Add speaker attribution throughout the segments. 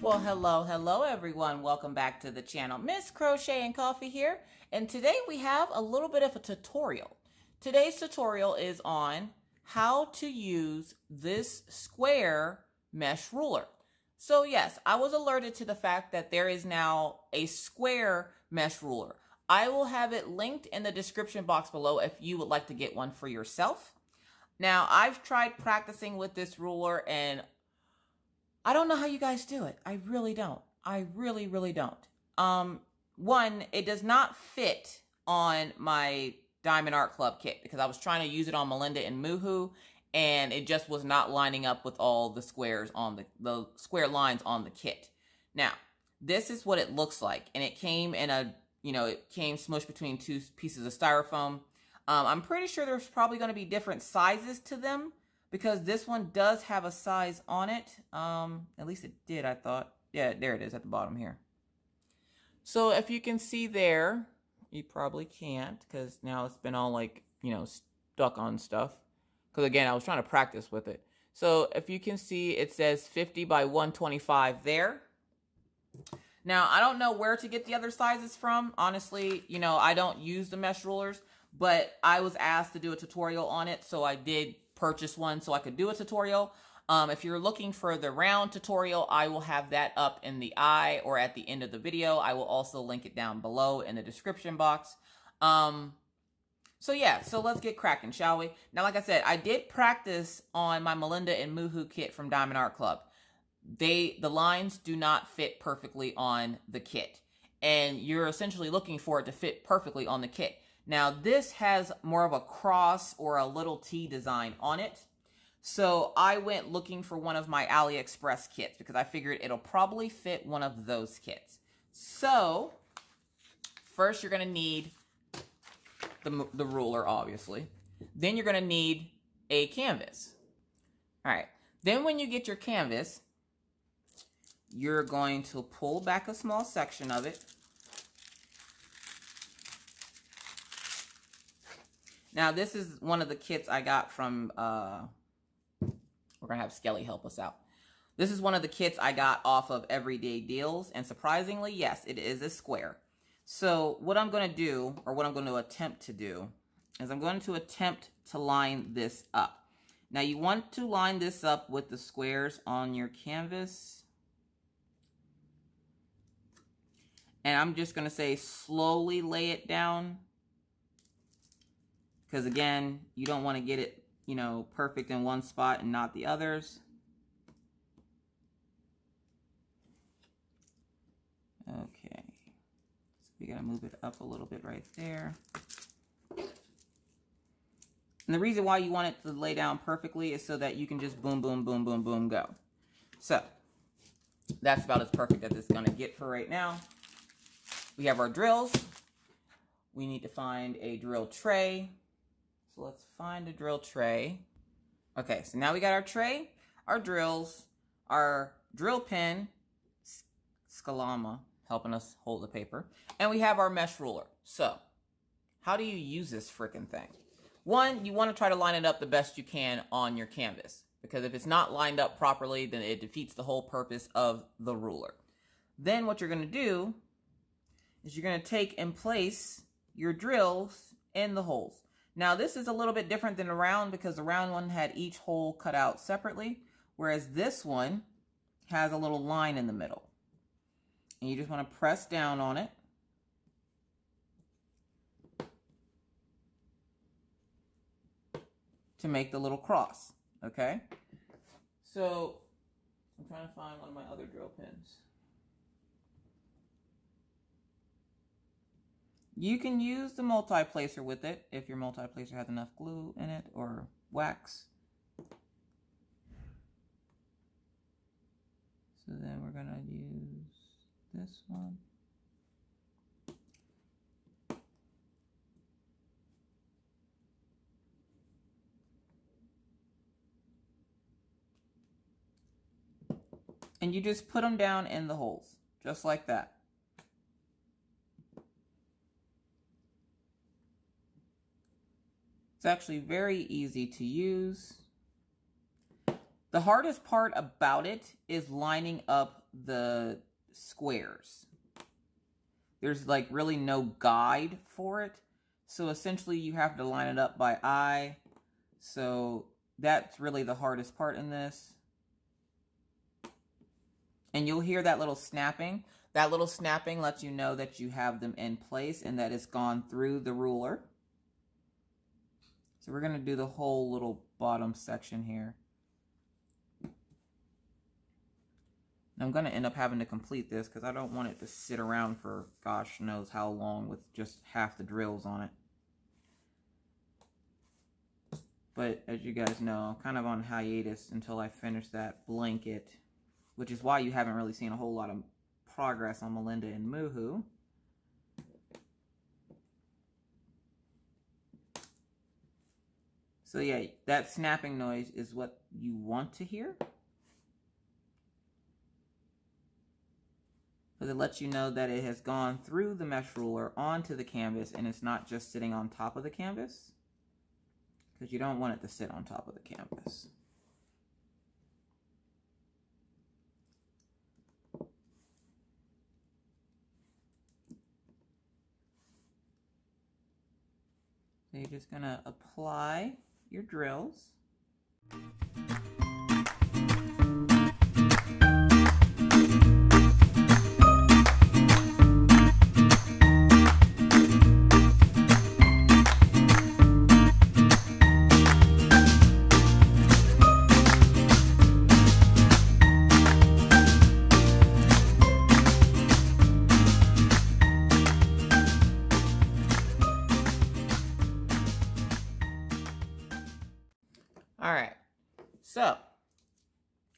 Speaker 1: Well, hello everyone. Welcome back to the channel. Miss Crochet and Coffee here. And today we have a little bit of a tutorial. Today's tutorial is on how to use this square mesh ruler. So yes, I was alerted to the fact that there is now a square mesh ruler. I will have it linked in the description box below if you would like to get one for yourself. Now, I've tried practicing with this ruler and I don't know how you guys do it. I really don't. I really don't. One, it does not fit on my Diamond Art Club kit because I was trying to use it on Melinda and Moohoo and it just was not lining up with all the squares on the square lines on the kit. Now, this is what it looks like. And it came in a, it came smushed between two pieces of styrofoam. I'm pretty sure there's probably going to be different sizes to them, because this one does have a size on it. At least it did, I thought. Yeah, there it is at the bottom here. So if you can see there, you probably can't because now it's been all like, stuck on stuff. Because again, I was trying to practice with it. So if you can see, it says 50 by 125 there. Now, I don't know where to get the other sizes from. Honestly, I don't use the mesh rulers, but I was asked to do a tutorial on it. So I did purchase one so I could do a tutorial. If you're looking for the round tutorial, I will have that up in the eye or at the end of the video. I will also link it down below in the description box. So yeah, so let's get cracking, shall we? Now, like I said, I did practice on my Melinda and Moohoo kit from Diamond Art Club. The lines do not fit perfectly on the kit, and you're essentially looking for it to fit perfectly on the kit. Now, this has more of a cross or a little T design on it. So I went looking for one of my AliExpress kits because I figured it'll probably fit one of those kits. So first you're going to need the ruler, obviously. Then you're going to need a canvas. All right. Then when you get your canvas, you're going to pull back a small section of it. Now, this is one of the kits I got from, we're going to have Skelly help us out. This is one of the kits I got off of Everyday Deals, and surprisingly, yes, it is a square. So what I'm going to do, or what I'm going to attempt to do, is I'm going to attempt to line this up. Now, you want to line this up with the squares on your canvas. And I'm just going to say slowly lay it down. Because again, you don't want to get it, perfect in one spot and not the others. Okay. So we got to move it up a little bit right there. And the reason why you want it to lay down perfectly is so that you can just boom, boom, boom, boom, boom, go. So that's about as perfect as it's going to get for right now. We have our drills. We need to find a drill tray. So let's find a drill tray. Okay, so now we got our tray, our drills, our drill pin, Scalama helping us hold the paper, and we have our mesh ruler. So how do you use this freaking thing? One, you want to try to line it up the best you can on your canvas, because if it's not lined up properly, then it defeats the whole purpose of the ruler. Then what you're going to do is you're going to take and place your drills in the holes. Now, this is a little bit different than the round because the round one had each hole cut out separately, whereas this one has a little line in the middle. And you just want to press down on it. To make the little cross, okay? So, I'm trying to find one of my other drill pins. You can use the multi-placer with it if your multi-placer has enough glue in it or wax. So then we're going to use this one. And you just put them down in the holes, just like that. It's actually very easy to use. The hardest part about it is lining up the squares. There's like really no guide for it. So essentially you have to line it up by eye. So that's really the hardest part in this. And you'll hear that little snapping. That little snapping lets you know that you have them in place and that it's gone through the ruler. So we're going to do the whole little bottom section here. I'm going to end up having to complete this because I don't want it to sit around for gosh knows how long with just half the drills on it. But as you guys know, I'm kind of on hiatus until I finish that blanket, which is why you haven't really seen a whole lot of progress on Melinda and Moohoo. So yeah, that snapping noise is what you want to hear. Because it lets you know that it has gone through the mesh ruler onto the canvas and it's not just sitting on top of the canvas. Because you don't want it to sit on top of the canvas. So you're just going to apply your drills. Alright, so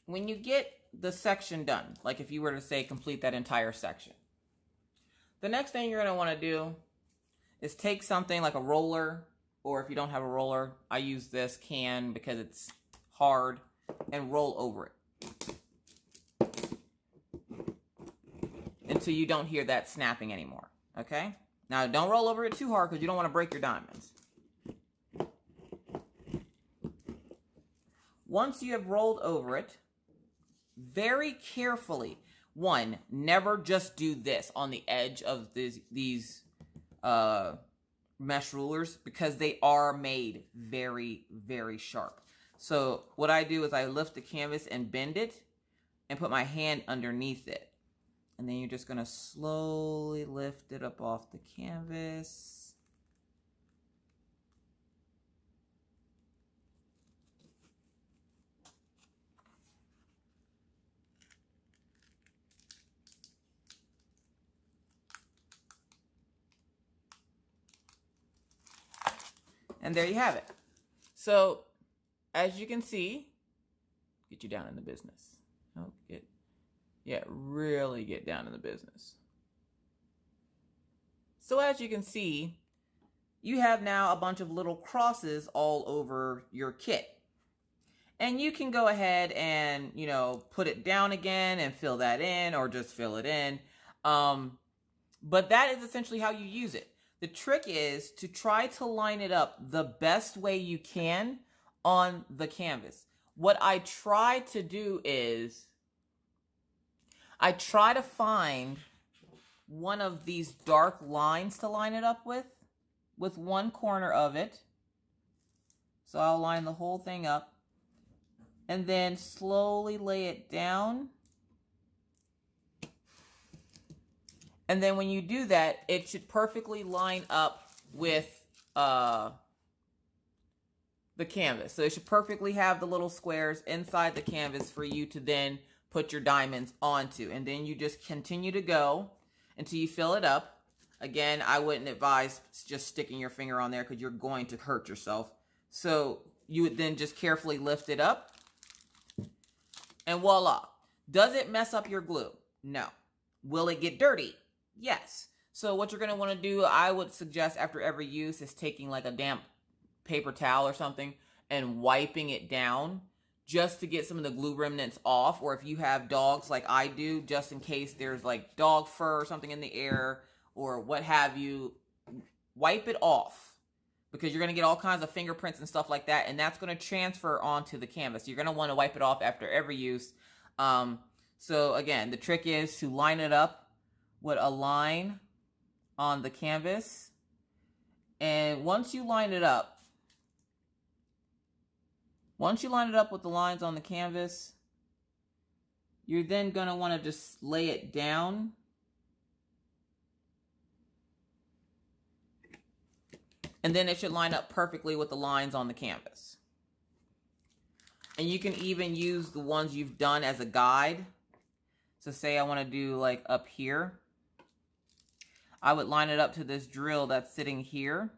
Speaker 1: when you get the section done, like if you were to say complete that entire section, the next thing you're going to want to do is take something like a roller, or if you don't have a roller, I use this can because it's hard, and roll over it until you don't hear that snapping anymore, okay? Now don't roll over it too hard because you don't want to break your diamonds. Once you have rolled over it, very carefully, one, never just do this on the edge of these mesh rulers because they are made very, very sharp. So what I do is I lift the canvas and bend it and put my hand underneath it. And then you're just going to slowly lift it up off the canvas. And there you have it. So, as you can see, get you down in the business. Oh, really get down in the business. So as you can see, you have now a bunch of little crosses all over your kit. And you can go ahead and, you know, put it down again and fill that in, or just fill it in. But that is essentially how you use it. The trick is to try to line it up the best way you can on the canvas. What I try to do is I try to find one of these dark lines to line it up with one corner of it. So I'll line the whole thing up and then slowly lay it down. And then when you do that, it should perfectly line up with the canvas. So it should perfectly have the little squares inside the canvas for you to then put your diamonds onto. And then you just continue to go until you fill it up. Again, I wouldn't advise just sticking your finger on there because you're going to hurt yourself. So you would then just carefully lift it up. And voila. Does it mess up your glue? No. Will it get dirty? Yes. So what you're going to want to do, I would suggest after every use, is taking like a damp paper towel or something and wiping it down just to get some of the glue remnants off. Or if you have dogs like I do, just in case there's like dog fur or something in the air or what have you, wipe it off. because you're going to get all kinds of fingerprints and stuff like that, and that's going to transfer onto the canvas. You're going to want to wipe it off after every use. So again, the trick is to line it up with a line on the canvas. And once you line it up with the lines on the canvas, you're then going to want to just lay it down. And then it should line up perfectly with the lines on the canvas. And you can even use the ones you've done as a guide. So say I want to do like up here. I would line it up to this drill that's sitting here.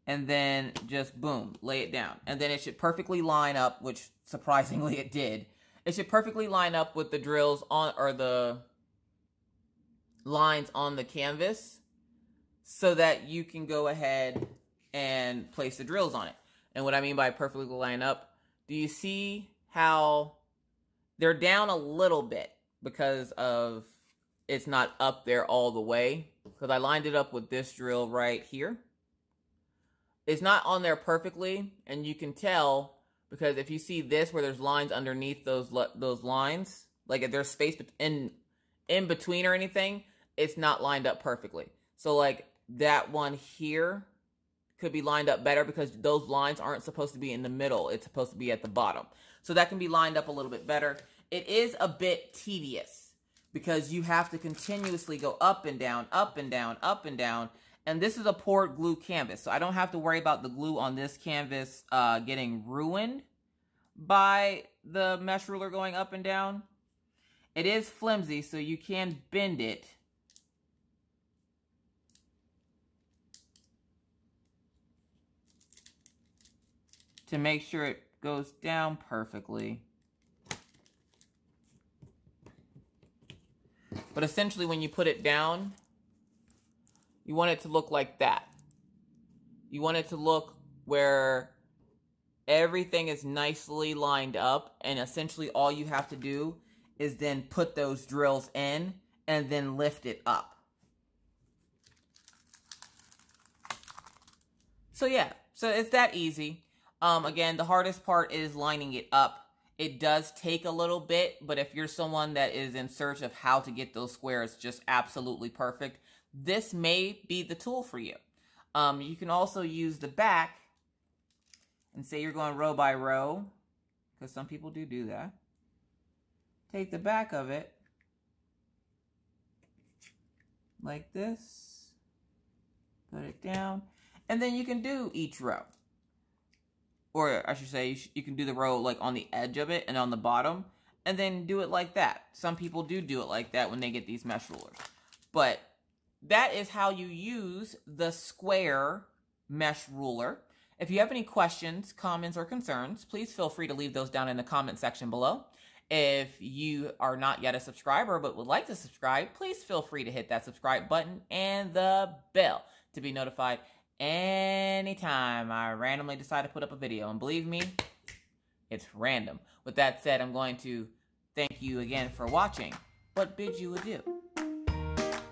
Speaker 1: And then just boom, lay it down. And then it should perfectly line up, which surprisingly it did. It should perfectly line up with the drills on, or the lines on the canvas, so that you can go ahead and place the drills on it. And what I mean by perfectly line up, do you see how they're down a little bit because of it's not up there all the way? Because I lined it up with this drill right here. It's not on there perfectly, and you can tell because if you see this where there's lines underneath those lines, like if there's space in between or anything, it's not lined up perfectly. So like that one here could be lined up better because those lines aren't supposed to be in the middle. It's supposed to be at the bottom. So that can be lined up a little bit better. It is a bit tedious because you have to continuously go up and down, up and down, up and down. And this is a poured glue canvas, so I don't have to worry about the glue on this canvas getting ruined by the mesh ruler going up and down. It is flimsy, so you can bend it. To make sure it goes down perfectly. But essentially when you put it down, you want it to look like that. You want it to look where everything is nicely lined up, and essentially all you have to do is then put those drills in and then lift it up. So yeah, so it's that easy. Again, the hardest part is lining it up. It does take a little bit, but if you're someone that is in search of how to get those squares just absolutely perfect, this may be the tool for you. You can also use the back and say you're going row by row, because some people do that. Take the back of it like this, put it down, and then you can do each row. Or I should say, you can do the row like on the edge of it and on the bottom, and then do it like that. Some people do it like that when they get these mesh rulers. But that is how you use the square mesh ruler. If you have any questions, comments, or concerns, please feel free to leave those down in the comment section below. If you are not yet a subscriber but would like to subscribe, please feel free to hit that subscribe button and the bell to be notified anytime I randomly decide to put up a video. And believe me, it's random. With that said, I'm going to thank you again for watching. What bid you adieu?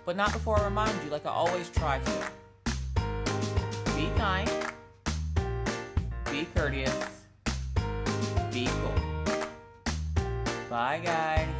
Speaker 1: But not before I remind you, like I always try to. Be kind. Be courteous. Be cool. Bye, guys.